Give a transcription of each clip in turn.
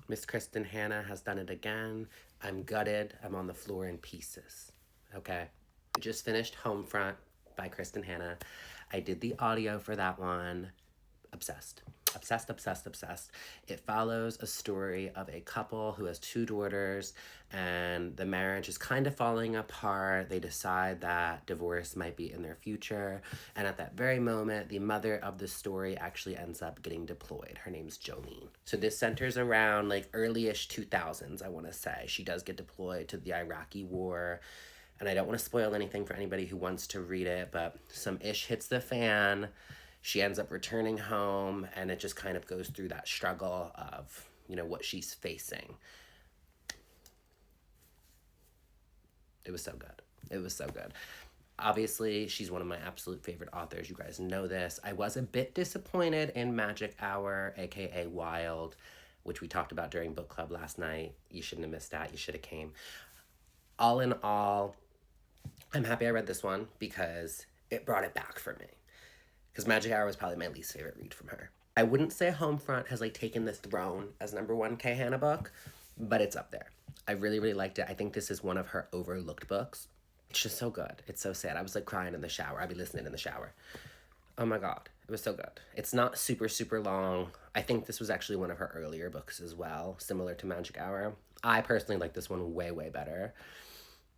Miss Kristin Hannah has done it again. I'm gutted. I'm on the floor in pieces. Okay. Just finished Homefront by Kristin Hannah. I did the audio for that one. Obsessed. Obsessed, obsessed, obsessed. It follows a story of a couple who has two daughters, and the marriage is kind of falling apart. They decide that divorce might be in their future, and at that very moment, the mother of the story actually ends up getting deployed. Her name's Jolene. So this centers around like early-ish 2000s, I want to say. She does get deployed to the Iraqi war, and I don't want to spoil anything for anybody who wants to read it, but some ish hits the fan. She ends up returning home, and it just kind of goes through that struggle of, what she's facing. It was so good. It was so good. Obviously, she's one of my absolute favorite authors. You guys know this. I was a bit disappointed in Magic Hour, aka Wild, which we talked about during book club last night. You shouldn't have missed that. You should have came. All in all, I'm happy I read this one because it brought it back for me. Because Magic Hour was probably my least favorite read from her. I wouldn't say Homefront has taken the throne as number one K. Hannah book, but it's up there. I really, really liked it. I think this is one of her overlooked books. It's just so good. It's so sad. I was crying in the shower. I'd be listening in the shower. Oh my God. It was so good. It's not super, super long. I think this was actually one of her earlier books as well, similar to Magic Hour. I personally like this one way, way better.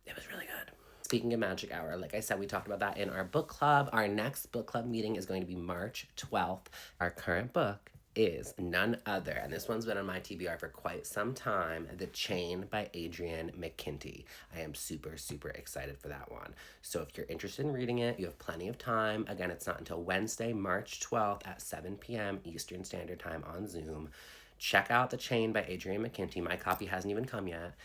It was really good. Speaking of Magic Hour, like I said, we talked about that in our book club. Our next book club meeting is going to be March 12th. Our current book is none other, and this one's been on my TBR for quite some time, The Chain by Adrienne McKinty. I am super, super excited for that one. So if you're interested in reading it, you have plenty of time. Again, it's not until Wednesday, March 12th at 7 p.m. Eastern Standard Time on Zoom. Check out The Chain by Adrienne McKinty. My copy hasn't even come yet.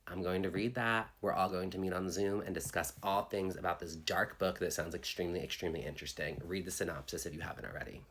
I'm going to read that. We're all going to meet on Zoom and discuss all things about this dark book that sounds extremely, extremely interesting. Read the synopsis if you haven't already.